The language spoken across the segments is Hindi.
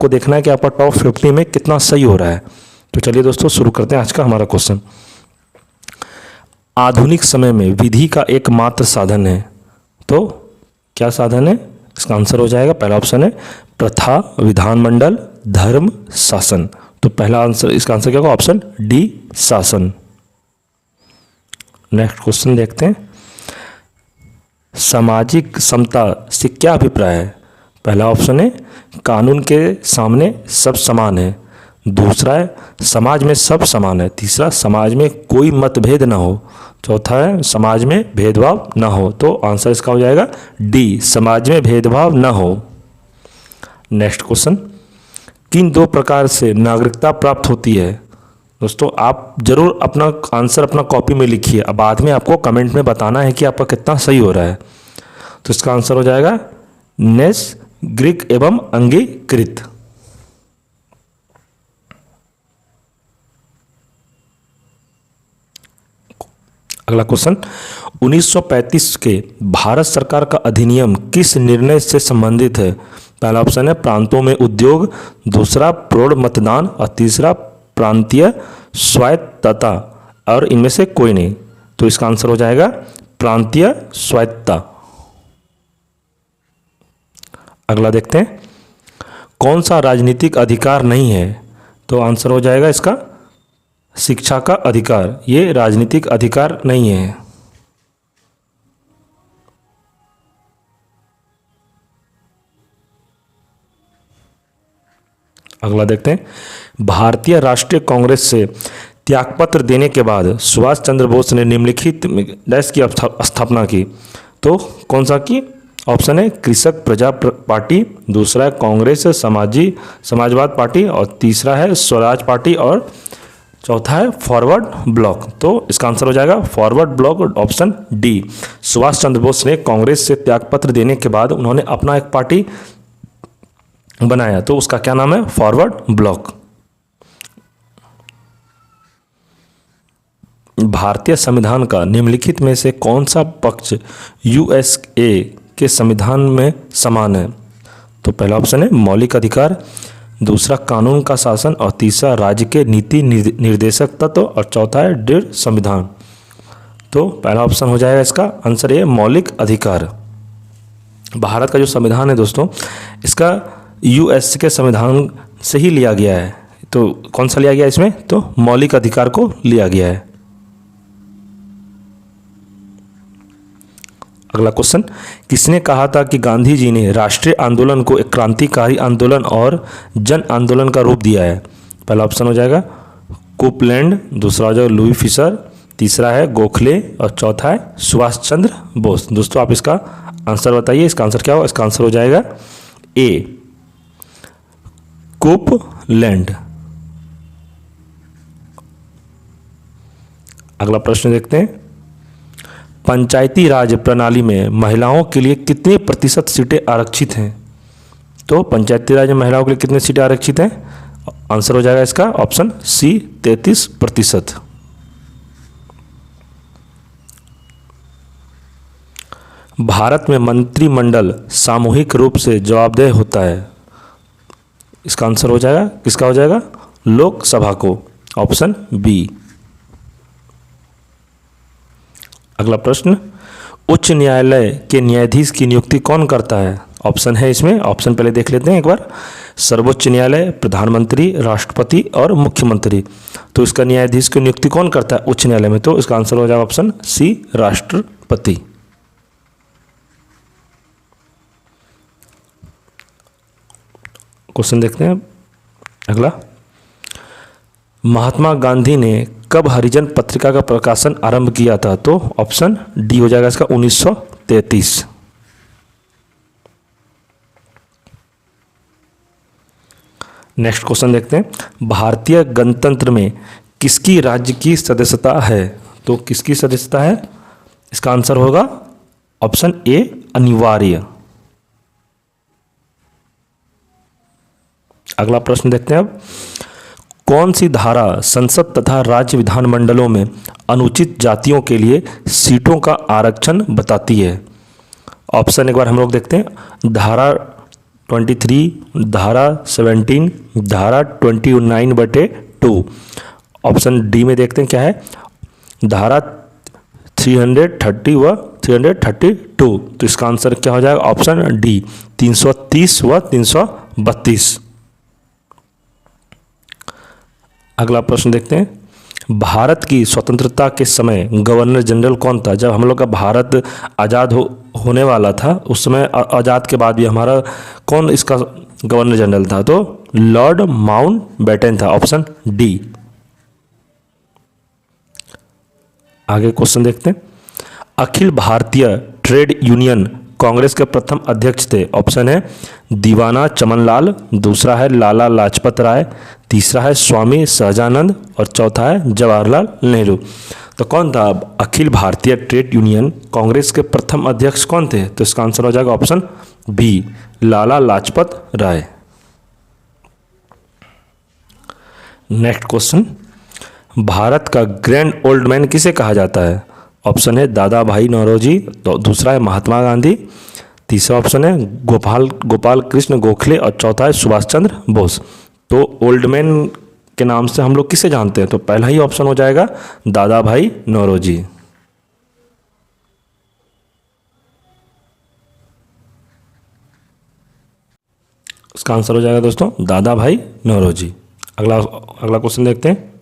को देखना है कि आपका टॉप 50 में कितना सही हो रहा है। तो चलिए दोस्तों शुरू करते हैं आज का हमारा क्वेश्चन। आधुनिक समय में विधि का एकमात्र साधन है, तो क्या साधन है? इसका आंसर हो जाएगा, पहला ऑप्शन है प्रथा, विधानमंडल, धर्म, शासन। तो पहला आंसर, इसका आंसर क्या होगा? ऑप्शन डी, शासन। नेक्स्ट क्वेश्चन देखते हैं। सामाजिक समता से क्या अभिप्राय है? पहला ऑप्शन है कानून के सामने सब समान है, दूसरा है समाज में सब समान है, तीसरा समाज में कोई मतभेद ना हो, चौथा है समाज में भेदभाव ना हो। तो आंसर इसका हो जाएगा डी, समाज में भेदभाव ना हो। नेक्स्ट क्वेश्चन, किन दो प्रकार से नागरिकता प्राप्त होती है? दोस्तों आप जरूर अपना आंसर अपना कॉपी में लिखिए, अब बाद में आपको कमेंट में बताना है कि आपका कितना सही हो रहा है। तो इसका आंसर हो जाएगा नेस, ग्रीक एवं अंगीकृत। अगला क्वेश्चन, 1935 के भारत सरकार का अधिनियम किस निर्णय से संबंधित है? पहला ऑप्शन है प्रांतों में उद्योग, दूसरा प्रौढ़ मतदान और तीसरा प्रांतीय स्वायत्तता, और इनमें से कोई नहीं। तो इसका आंसर हो जाएगा प्रांतीय स्वायत्तता। अगला देखते हैं, कौन सा राजनीतिक अधिकार नहीं है? तो आंसर हो जाएगा इसका शिक्षा का अधिकार, ये राजनीतिक अधिकार नहीं है। अगला देखते हैं, भारतीय राष्ट्रीय कांग्रेस से त्यागपत्र देने के बाद सुभाष चंद्र बोस ने निम्नलिखित डैश की स्थापना की। तो कौन सा की? ऑप्शन है कृषक प्रजा पार्टी, दूसरा है कांग्रेस समाजवाद पार्टी, और तीसरा है स्वराज पार्टी, और चौथा है फॉरवर्ड ब्लॉक। तो इसका आंसर हो जाएगा forward block, option D. Subhash Chandra Bose ने कांग्रेस से त्यागपत्र देने के बाद उन्होंने अपना एक पार्टी बनाया, तो उसका क्या नाम है? Forward block. भारतीय संविधान का निम्नलिखित में से कौन सा पक्ष यूएसए के संविधान में समान है? तो पहला ऑप्शन है मौलिक अधिकार, दूसरा कानून का शासन, और तीसरा राज्य के नीति निर्देशक तत्व, और चौथा है दृढ़ संविधान। तो पहला ऑप्शन हो जाएगा इसका आंसर ये मौलिक अधिकार। भारत का जो संविधान है दोस्तों, इसका यूएस के संविधान से ही लिया गया है। तो कौन सा लिया गया इसमें? तो मौलिक अधिकार को लिया गया है। अगला क्वेश्चन, किसने कहा था कि गांधी जी ने राष्ट्रीय आंदोलन को एक क्रांतिकारी आंदोलन और जन आंदोलन का रूप दिया है? पहला ऑप्शन हो जाएगा कोपलैंड, दूसरा हो जाएगा लुई फिशर, तीसरा है गोखले, और चौथा है सुभाष चंद्र बोस। दोस्तों आप इसका आंसर बताइए, इसका आंसर क्या होगा? इसका आंसर हो जाएगा ए, कोपलैंड। अगला प्रश्न देखते हैं, पंचायती राज प्रणाली में महिलाओं के लिए कितने प्रतिशत सीटें आरक्षित हैं? तो पंचायती राज में महिलाओं के लिए कितनी सीटें आरक्षित हैं? आंसर हो जाएगा इसका ऑप्शन सी, 33%। भारत में मंत्रिमंडल सामूहिक रूप से जवाबदेह होता है? इसका आंसर हो जाएगा, किसका हो जाएगा? लोकसभा को, ऑप्शन बी। अगला प्रश्न, उच्च न्यायालय के न्यायाधीश की नियुक्ति कौन करता है? ऑप्शन है इसमें, ऑप्शन पहले देख लेते हैं एक बार। सर्वोच्च न्यायालय, प्रधानमंत्री, राष्ट्रपति और मुख्यमंत्री। तो इसका न्यायाधीश की नियुक्ति कौन करता है उच्च न्यायालय में? तो इसका आंसर हो जाएगा ऑप्शन सी, राष्ट्रपति। क्वेश्चन देखते हैं अगला, महात्मा गांधी ने कब हरिजन पत्रिका का प्रकाशन आरंभ किया था? तो ऑप्शन डी हो जाएगा इसका 1933। नेक्स्ट क्वेश्चन देखते हैं, भारतीय गणतंत्र में किसकी राज्य की सदस्यता है? तो किसकी सदस्यता है? इसका आंसर होगा ऑप्शन ए, अनिवार्य। अगला प्रश्न देखते हैं अब, कौन सी धारा संसद तथा राज्य विधानमंडलों में अनुचित जातियों के लिए सीटों का आरक्षण बताती है? ऑप्शन एक बार हम लोग देखते हैं, धारा 23, धारा 17, धारा 29/2। ऑप्शन डी में देखते हैं क्या है, धारा 330 व 332। तो इसका आंसर क्या हो जाएगा, ऑप्शन डी 330 व 332। अगला प्रश्न देखते हैं, भारत की स्वतंत्रता के समय गवर्नर जनरल कौन था? जब हम लोग का भारत आज़ाद होने वाला था उस समय, आज़ाद के बाद भी हमारा कौन इसका गवर्नर जनरल था? तो लॉर्ड माउंटबेटन था, ऑप्शन डी। आगे क्वेश्चन देखते हैं, अखिल भारतीय ट्रेड यूनियन कांग्रेस के प्रथम अध्यक्ष थे? ऑप्शन है दीवाना चमनलाल, दूसरा है लाला लाजपत राय, तीसरा है स्वामी सहजानंद और चौथा है जवाहरलाल नेहरू। तो कौन था अखिल भारतीय ट्रेड यूनियन कांग्रेस के प्रथम अध्यक्ष कौन थे? तो इसका आंसर हो जाएगा option B, Lala Lajpat Rai. Next question, Bharat का ग्रैंड ओल्ड मैन किसे कहा जाता है? ऑप्शन है दादा भाई नौरोजी, तो दूसरा है महात्मा गांधी, तीसरा ऑप्शन है गोपाल कृष्ण गोखले और चौथा है सुभाष चंद्र बोस। तो ओल्ड मैन के नाम से हम लोग किसे जानते हैं? तो पहला ही ऑप्शन हो जाएगा दादा भाई नौरोजी। इसका आंसर हो जाएगा दोस्तों दादा भाई नौरोजी। अगला क्वेश्चन देखते हैं,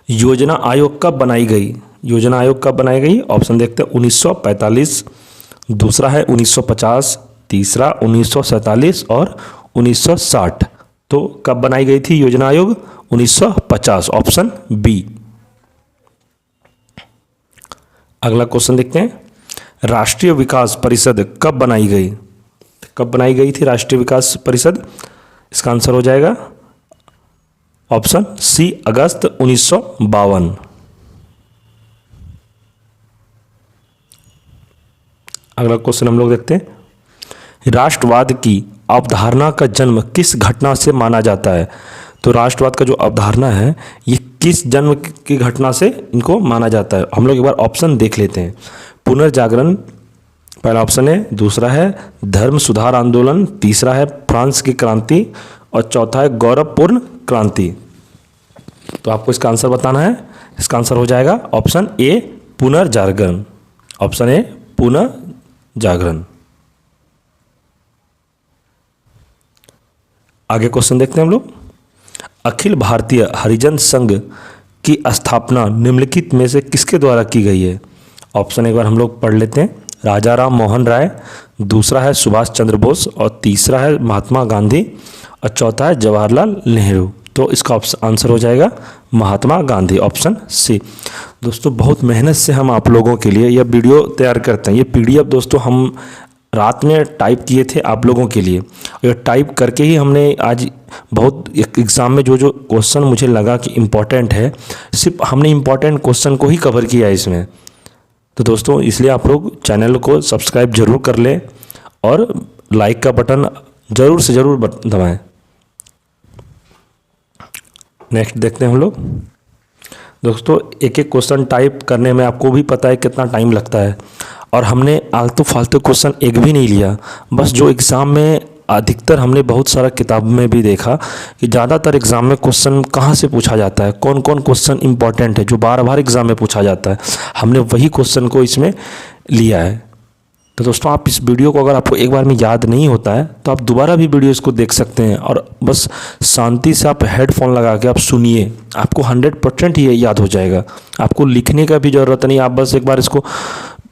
योजना आयोग कब बनाई गई? योजना आयोग कब बनाई गई? ऑप्शन देखते हैं 1945, दूसरा है 1950, तीसरा 1947 और 1960। तो कब बनाई गई थी योजना आयोग? 1950, ऑप्शन बी। अगला क्वेश्चन देखते हैं, राष्ट्रीय विकास परिषद कब बनाई गई? कब बनाई गई थी राष्ट्रीय विकास परिषद? इसका आंसर हो जाएगा ऑप्शन सी, अगस्त 1952। अगला क्वेश्चन हम लोग देखते हैं, राष्ट्रवाद की अवधारणा का जन्म किस घटना से माना जाता है? तो राष्ट्रवाद का जो अवधारणा है ये किस जन्म की घटना से इनको माना जाता है? हम लोग एक बार ऑप्शन देख लेते हैं। पुनर्जागरण पहला ऑप्शन है, दूसरा है धर्म सुधार आंदोलन, तीसरा है फ्रांस की क्रांति और चौथा है गौरवपूर्ण क्रांति। तो आपको इसका आंसर बताना है। इसका आंसर हो जाएगा ऑप्शन ए, पुनर्जागरण। ऑप्शन ए, पुनर्जागरण। आगे क्वेश्चन देखते हैं हम लोग, अखिल भारतीय हरिजन संघ की स्थापना निम्नलिखित में से किसके द्वारा की गई है? ऑप्शन एक बार हम लोग पढ़ लेते हैं, राजा राम मोहन राय, दूसरा है सुभाष चंद्र बोस और तीसरा है महात्मा गांधी और चौथा है जवाहरलाल नेहरू। तो इसका आंसर हो जाएगा महात्मा गांधी, ऑप्शन सी। दोस्तों बहुत मेहनत से हम आप लोगों के लिए यह वीडियो तैयार करते हैं। ये पीडीएफ दोस्तों हम रात में टाइप किए थे आप लोगों के लिए, और टाइप करके ही हमने आज बहुत एग्ज़ाम में जो क्वेश्चन मुझे लगा कि इम्पॉर्टेंट है, सिर्फ हमने इम्पॉर्टेंट क्वेश्चन को ही कवर किया है इसमें। तो दोस्तों इसलिए आप लोग चैनल को सब्सक्राइब जरूर कर लें और लाइक का बटन ज़रूर से ज़रूर दबाएं। नेक्स्ट देखते हैं हम लोग। दोस्तों एक एक क्वेश्चन टाइप करने में आपको भी पता है कितना टाइम लगता है, और हमने आलतू फालतू क्वेश्चन एक भी नहीं लिया। बस जो एग्ज़ाम में अधिकतर हमने बहुत सारा किताब में भी देखा कि ज़्यादातर एग्ज़ाम में क्वेश्चन कहाँ से पूछा जाता है, कौन कौन क्वेश्चन इंपॉर्टेंट है जो बार बार एग्ज़ाम में पूछा जाता है, हमने वही क्वेश्चन को इसमें लिया है। तो दोस्तों आप इस वीडियो को अगर आपको एक बार में याद नहीं होता है तो आप दोबारा भी वीडियो इसको देख सकते हैं, और बस शांति से आप हेडफोन लगा के आप सुनिए, आपको 100% ही याद हो जाएगा। आपको लिखने का भी ज़रूरत नहीं, आप बस एक बार इसको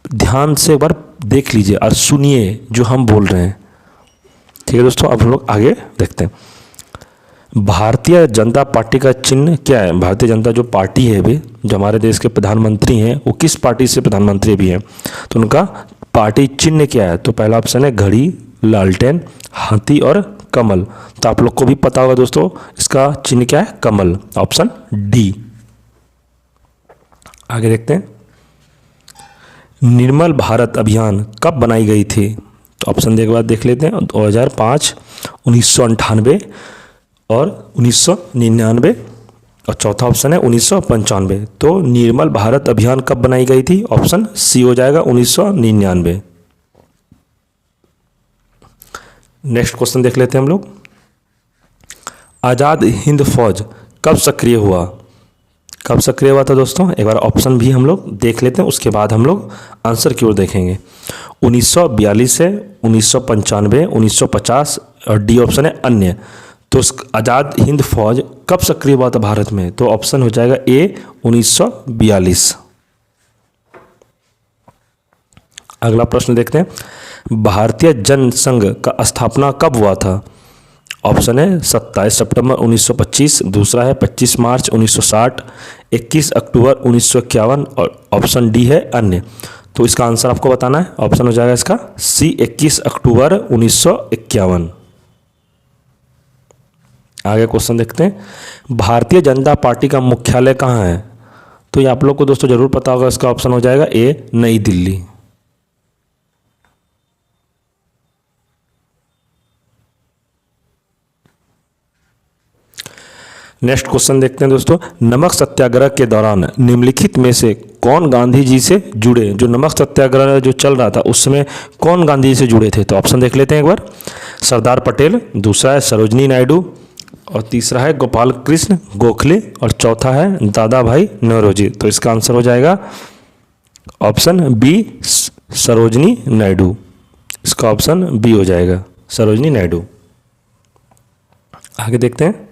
ध्यान से एक बार देख लीजिए और सुनिए जो हम बोल रहे हैं। ठीक है दोस्तों, अब हम लोग आगे देखते हैं। भारतीय जनता पार्टी का चिन्ह क्या है? भारतीय जनता जो पार्टी है अभी, जो हमारे देश के प्रधानमंत्री हैं, वो किस पार्टी से प्रधानमंत्री भी हैं, तो उनका पार्टी चिन्ह क्या है? तो पहला ऑप्शन है घड़ी, लालटेन, हाथी और कमल। तो आप लोग को भी पता होगा दोस्तों, इसका चिन्ह क्या है? कमल, ऑप्शन डी। आगे देखते हैं, निर्मल भारत अभियान कब बनाई गई थी? तो ऑप्शन एक बार देख लेते हैं, 2005, 1998 और 1999 और चौथा ऑप्शन है 1995। तो निर्मल भारत अभियान कब बनाई गई थी? ऑप्शन सी हो जाएगा 1999। नेक्स्ट क्वेश्चन देख लेते हैं हम लोग। आज़ाद हिंद फौज कब सक्रिय हुआ? कब सक्रिय हुआ था दोस्तों? एक बार ऑप्शन भी हम लोग देख लेते हैं, उसके बाद हम लोग आंसर की ओर देखेंगे। 1942 से 1995, 1950 और डी ऑप्शन है अन्य। तो आज़ाद हिंद फौज कब सक्रिय हुआ था भारत में? तो ऑप्शन हो जाएगा ए 1942। अगला प्रश्न देखते हैं। भारतीय जनसंघ का स्थापना कब हुआ था? ऑप्शन है 27 सितंबर 1925, दूसरा है 25 मार्च 1960, 21 अक्टूबर 1951 और ऑप्शन डी है अन्य। तो इसका आंसर आपको बताना है। ऑप्शन हो जाएगा इसका सी 21 अक्टूबर 1951। आगे क्वेश्चन देखते हैं। भारतीय जनता पार्टी का मुख्यालय कहाँ है? तो ये आप लोग को दोस्तों जरूर पता होगा। इसका ऑप्शन हो जाएगा ए नई दिल्ली। नेक्स्ट क्वेश्चन देखते हैं दोस्तों। नमक सत्याग्रह के दौरान निम्नलिखित में से कौन गांधी जी से जुड़े? जो नमक सत्याग्रह जो चल रहा था उसमें कौन गांधी जी से जुड़े थे? तो ऑप्शन देख लेते हैं एक बार। सरदार पटेल, दूसरा है सरोजनी नायडू और तीसरा है गोपाल कृष्ण गोखले और चौथा है दादा भाई नौरोजी। तो इसका आंसर हो जाएगा ऑप्शन बी सरोजनी नायडू। इसका ऑप्शन बी हो जाएगा सरोजनी नायडू। आगे देखते हैं।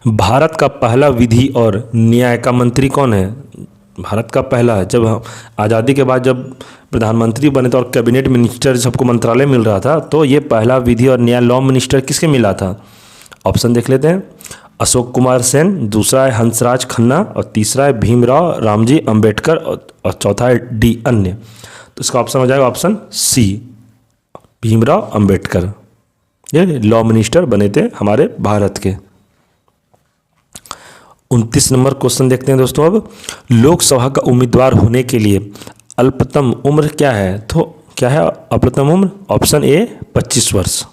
भारत का पहला विधि और न्याय का मंत्री कौन है? भारत का पहला, जब आज़ादी के बाद जब प्रधानमंत्री बने थे और कैबिनेट मिनिस्टर सबको मंत्रालय मिल रहा था, तो ये पहला विधि और न्याय लॉ मिनिस्टर किसके मिला था? ऑप्शन देख लेते हैं। अशोक कुमार सेन, दूसरा है हंसराज खन्ना और तीसरा है भीमराव रामजी अंबेडकर और चौथा है डी अन्य। तो इसका ऑप्शन हो जाएगा ऑप्शन सी भीमराव अंबेडकर। ये लॉ मिनिस्टर बने थे हमारे भारत के। 29 नंबर क्वेश्चन देखते हैं दोस्तों। अब लोकसभा का उम्मीदवार होने के लिए अल्पतम उम्र क्या है? तो क्या है अल्पतम उम्र? ऑप्शन ए 25 वर्ष।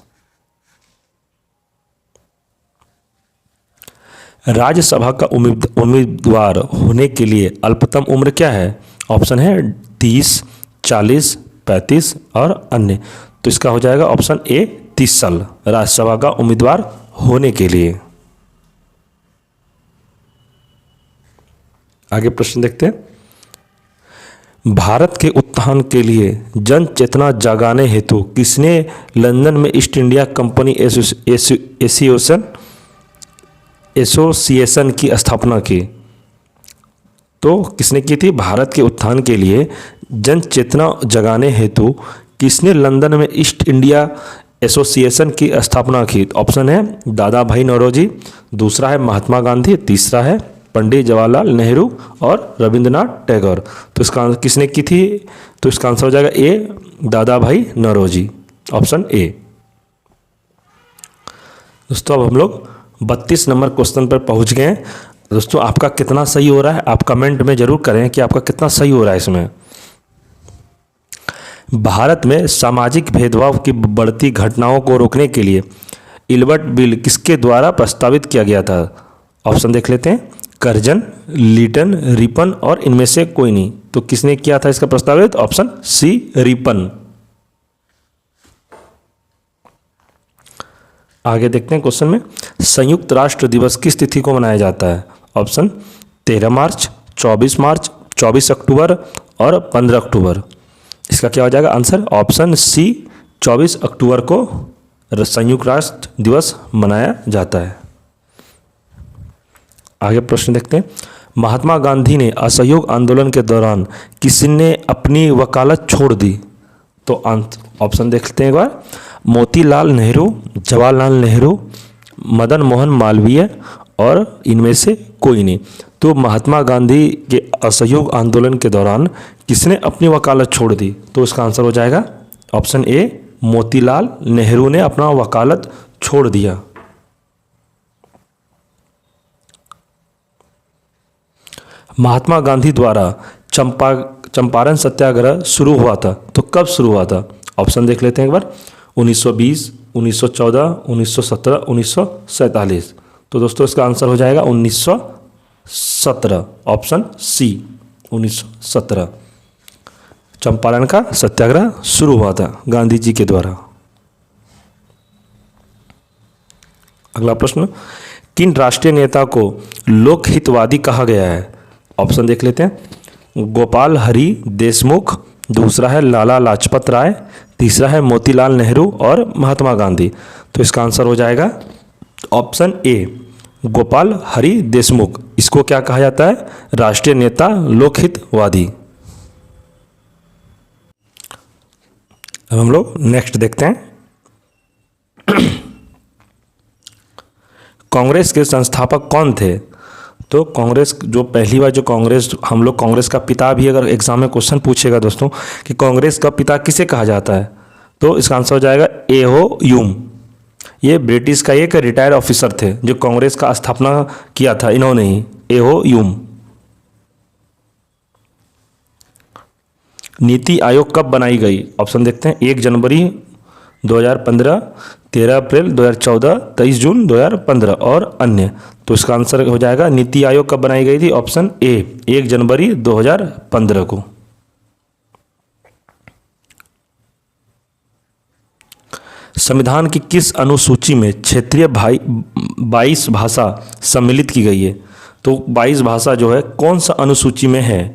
राज्यसभा का उम्मीदवार होने के लिए अल्पतम उम्र क्या है? ऑप्शन है 30, 40, 35 और अन्य। तो इसका हो जाएगा ऑप्शन ए 30 साल राज्यसभा का उम्मीदवार होने के लिए। आगे प्रश्न देखते हैं। भारत के उत्थान के लिए जन चेतना जगाने हेतु किसने लंदन में ईस्ट इंडिया कंपनी एसोसिएशन की स्थापना की? तो किसने की थी? भारत के उत्थान के लिए जन चेतना जगाने हेतु किसने लंदन में ईस्ट इंडिया एसोसिएशन की स्थापना की? ऑप्शन है दादा भाई नौरोजी, दूसरा है महात्मा गांधी, तीसरा है पंडित जवाहरलाल नेहरू और रविंद्रनाथ टैगोर। तो इसका किसने की थी? तो इसका आंसर हो जाएगा ए दादा भाई नौरोजी। Option A. दोस्तों अब हम लोग 32 नंबर क्वेश्चन पर पहुंच गए हैं। दोस्तों आपका कितना सही हो रहा है आप कमेंट में जरूर करें कि आपका कितना सही हो रहा है इसमें। भारत में सामाजिक भेदभाव की बढ़ती घटनाओं को रोकने के लिए इल्बर्ट बिल किसके द्वारा प्रस्तावित किया गया था? ऑप्शन देख लेते हैं। कर्जन, लीटन, रिपन और इनमें से कोई नहीं। तो किसने किया था इसका प्रस्तावित? Option C ripen. आगे देखते हैं क्वेश्चन में। संयुक्त राष्ट्र दिवस किस तिथि को मनाया जाता है? ऑप्शन 13 मार्च, 24 मार्च, 24 अक्टूबर और 15 अक्टूबर। इसका क्या हो जाएगा आंसर? ऑप्शन सी 24 अक्टूबर को संयुक्त राष्ट्र दिवस मनाया जाता है। आगे प्रश्न देखते हैं। महात्मा गांधी ने असहयोग आंदोलन के दौरान किसने अपनी वकालत छोड़ दी? तो ऑप्शन देखते हैं एक बार। मोतीलाल नेहरू, जवाहरलाल नेहरू, मदन मोहन मालवीय और इनमें से कोई नहीं। तो महात्मा गांधी के असहयोग आंदोलन के दौरान किसने अपनी वकालत छोड़ दी? तो इसका आंसर हो जाएगा ऑप्शन ए मोतीलाल नेहरू ने अपना वकालत छोड़ दिया। महात्मा गांधी द्वारा चंपारण सत्याग्रह शुरू हुआ था तो कब शुरू हुआ था? ऑप्शन देख लेते हैं एक बार। 1920, 1914, 1917, 1947। तो दोस्तों इसका आंसर हो जाएगा 1917। Option C 1917। चंपारण का सत्याग्रह शुरू हुआ था गांधी जी के द्वारा। अगला प्रश्न, किन राष्ट्रीय नेता को लोकहितवादी कहा गया है? ऑप्शन देख लेते हैं। गोपाल हरि देशमुख, दूसरा है लाला लाजपत राय, तीसरा है मोतीलाल नेहरू और महात्मा गांधी। तो इसका आंसर हो जाएगा ऑप्शन ए, गोपाल हरि देशमुख। इसको क्या कहा जाता है? राष्ट्रीय नेता लोकहितवादी। अब हम लोग नेक्स्ट देखते हैं। कांग्रेस के संस्थापक कौन थे? तो कांग्रेस जो पहली बार जो कांग्रेस, हम लोग कांग्रेस का पिता भी अगर एग्जाम में क्वेश्चन पूछेगा दोस्तों कि कांग्रेस का पिता किसे कहा जाता है, तो इसका आंसर हो जाएगा ए हो ह्यूम। ये ब्रिटिश का एक रिटायर्ड ऑफिसर थे जो कांग्रेस का स्थापना किया था, इन्होंने ही, ए हो ह्यूम। नीति आयोग कब बनाई गई? ऑप्शन देखते हैं। 1 जनवरी 2015, 13 अप्रैल 2014, 23 जून 2015 और अन्य। तो इसका आंसर हो जाएगा नीति आयोग कब बनाई गई थी? ऑप्शन ए, 1 जनवरी 2015 को। संविधान की किस अनुसूची में क्षेत्रीय 22 भाषा सम्मिलित की गई है? तो 22 भाषा जो है कौन सा अनुसूची में है?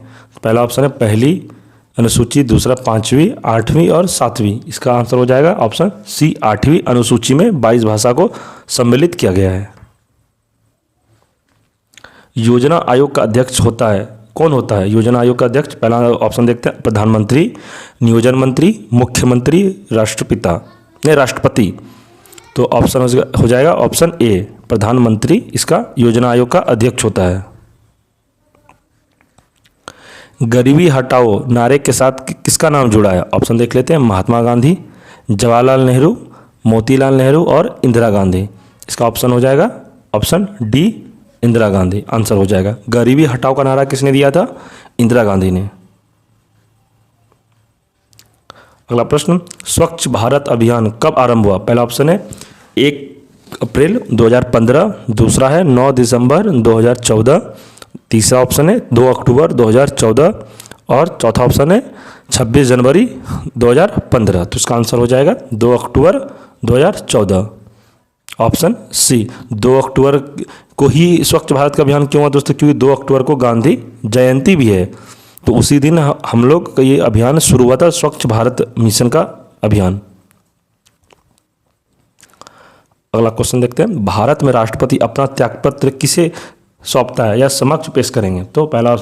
पहला ऑप्शन है पहली अनुसूची, दूसरा 5वीं, 8वीं और 7वीं। इसका आंसर हो जाएगा ऑप्शन सी, 8वीं अनुसूची में 22 भाषा को सम्मिलित किया गया है। योजना आयोग का अध्यक्ष होता है, कौन होता है योजना आयोग का अध्यक्ष? पहला ऑप्शन देखते हैं। प्रधानमंत्री, नियोजन मंत्री, मुख्यमंत्री, राष्ट्रपति। तो ऑप्शन हो जाएगा ऑप्शन ए, प्रधानमंत्री इसका योजना आयोग का अध्यक्ष होता है। गरीबी हटाओ नारे के साथ किसका नाम जुड़ा है? ऑप्शन देख लेते हैं। महात्मा गांधी, जवाहरलाल नेहरू, मोतीलाल नेहरू और इंदिरा गांधी। इसका ऑप्शन हो जाएगा option D, Indira Gandhi answer हो जाएगा। गरीबी हटाओ का नारा किसने दिया था? इंदिरा गांधी ने। अगला प्रश्न, स्वच्छ भारत अभियान कब आरंभ हुआ? पहला ऑप्शन है 1 अप्रैल 2015, दूसरा है 9 दिसंबर 2014, तीसरा ऑप्शन है 2 अक्टूबर 2014 और चौथा ऑप्शन है 26 जनवरी 2015। तो इसका आंसर हो जाएगा 2 अक्टूबर 2014, ऑप्शन सी। 2 अक्टूबर को ही स्वच्छ भारत का अभियान क्यों हुआ दोस्तों? क्योंकि 2 अक्टूबर को गांधी जयंती भी है, तो उसी दिन हम लोग का ये अभियान शुरू हुआ था, स्वच्छ भारत मिशन का अभियान। अगला क्वेश्चन देखते हैं। भारत में राष्ट्रपति अपना त्यागपत्र किसे सौंपता है या समक्ष पेश करेंगे? तो पहला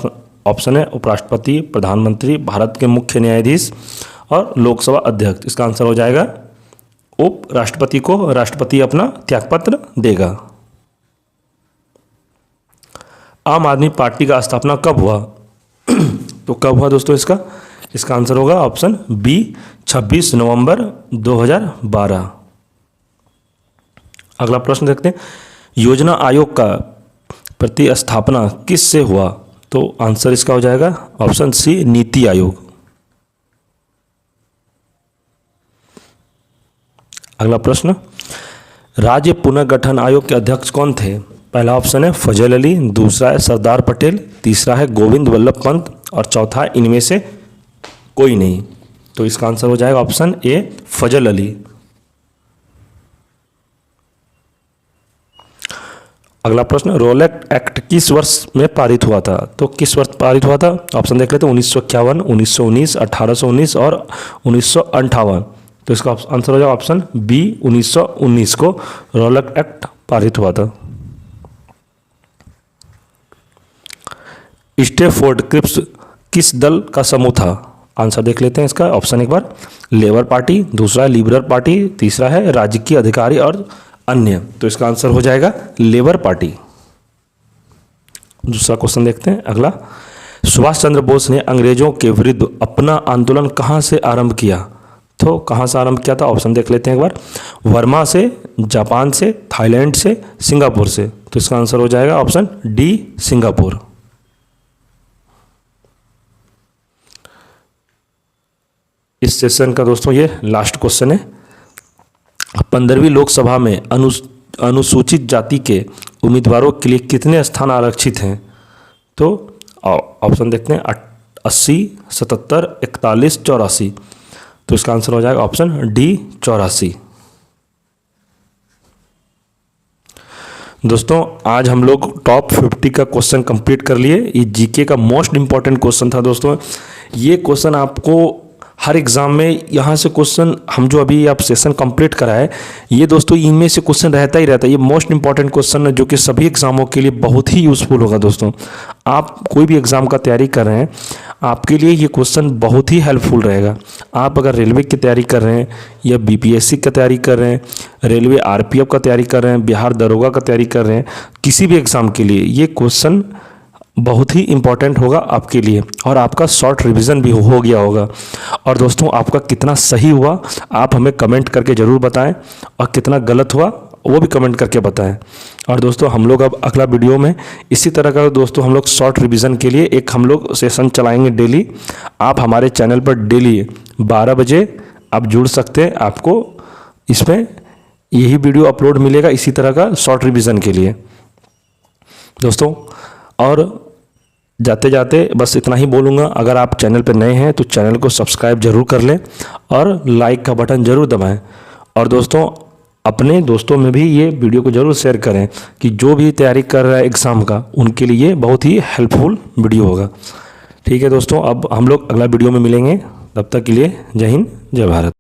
ऑप्शन है उपराष्ट्रपति, प्रधानमंत्री, भारत के मुख्य न्यायाधीश और लोकसभा अध्यक्ष। इसका आंसर हो जाएगा उपराष्ट्रपति को राष्ट्रपति अपना त्यागपत्र देगा। आम आदमी पार्टी का स्थापना कब हुआ? तो कब हुआ दोस्तों इसका आंसर होगा ऑप्शन बी, 26 नवंबर 2012। अगला प्रश्न देखते हैं। योजना आयोग का प्रतिस्थापना किस से हुआ? तो आंसर इसका हो जाएगा ऑप्शन सी, नीति आयोग। अगला प्रश्न, राज्य पुनर्गठन आयोग के अध्यक्ष कौन थे? पहला ऑप्शन है फजल अली, दूसरा है सरदार पटेल, तीसरा है गोविंद वल्लभ पंत और चौथा है इनमें से कोई नहीं। तो इसका आंसर हो जाएगा ऑप्शन ए, फजल अली। अगला प्रश्न, रोलेट एक्ट किस वर्ष में पारित हुआ था? तो किस वर्ष पारित हुआ था? ऑप्शन देख लेते हैं। 1951, 1919, 1819 और 1958। तो इसका आंसर हो जाएगा ऑप्शन बी, 1919 को रोलेट एक्ट पारित हुआ था। स्टैफोर्ड क्रिप्स किस दल का समूह था? आंसर देख लेते हैं इसका। ऑप्शन एक बार, लेबर पार्टी, दूसरा है लिबरल पार्टी, तीसरा है राजकीय अधिकारी और अन्य। तो इसका आंसर हो जाएगा लेबर पार्टी। दूसरा क्वेश्चन देखते हैं। अगला, सुभाष चंद्र बोस ने अंग्रेजों के विरुद्ध अपना आंदोलन कहां से आरंभ किया? तो कहां से आरंभ किया था? ऑप्शन देख लेते हैं एक बार। वर्मा से, जापान से, थाईलैंड से, सिंगापुर से। तो इसका आंसर हो जाएगा ऑप्शन डी, सिंगापुर। इस सेशन का दोस्तों ये लास्ट क्वेश्चन है। 15वीं लोकसभा में अनुसूचित जाति के उम्मीदवारों के लिए कितने स्थान आरक्षित हैं? तो ऑप्शन देखते हैं। 80, 77, 41, 84। तो इसका आंसर हो जाएगा ऑप्शन डी 84। दोस्तों आज हम लोग टॉप 50 का क्वेश्चन कंप्लीट कर लिए। ये जीके का मोस्ट इंपॉर्टेंट क्वेश्चन था दोस्तों। ये क्वेश्चन आपको हर एग्ज़ाम में यहाँ से क्वेश्चन, हम जो अभी आप सेशन कंप्लीट करा है, ये दोस्तों इनमें से क्वेश्चन रहता ही रहता है। ये मोस्ट इंपॉर्टेंट क्वेश्चन है जो कि सभी एग्ज़ामों के लिए बहुत ही यूज़फुल होगा दोस्तों। आप कोई भी एग्ज़ाम का तैयारी कर रहे हैं, आपके लिए ये क्वेश्चन बहुत ही हेल्पफुल रहेगा। आप अगर रेलवे की तैयारी कर रहे हैं या बीपीएससी की तैयारी कर रहे हैं, रेलवे आरपीएफ का तैयारी कर रहे हैं, बिहार दरोगा का तैयारी कर रहे हैं, किसी भी एग्ज़ाम के लिए ये क्वेश्चन बहुत ही इम्पॉर्टेंट होगा आपके लिए, और आपका शॉर्ट रिवीजन भी हो गया होगा। और दोस्तों आपका कितना सही हुआ आप हमें कमेंट करके ज़रूर बताएं, और कितना गलत हुआ वो भी कमेंट करके बताएं। और दोस्तों हम लोग अब अगला वीडियो में इसी तरह का दोस्तों हम लोग शॉर्ट रिवीजन के लिए एक हम लोग सेशन चलाएंगे डेली। आप हमारे चैनल पर डेली 12 बजे आप जुड़ सकते हैं। आपको इसमें यही वीडियो अपलोड मिलेगा इसी तरह का शॉर्ट रिवीजन के लिए दोस्तों। और जाते जाते बस इतना ही बोलूँगा, अगर आप चैनल पर नए हैं तो चैनल को सब्सक्राइब जरूर कर लें और लाइक का बटन ज़रूर दबाएं। और दोस्तों अपने दोस्तों में भी ये वीडियो को ज़रूर शेयर करें कि जो भी तैयारी कर रहा है एग्ज़ाम का, उनके लिए बहुत ही हेल्पफुल वीडियो होगा। ठीक है दोस्तों, अब हम लोग अगला वीडियो में मिलेंगे। तब तक के लिए जय हिंद, जय भारत।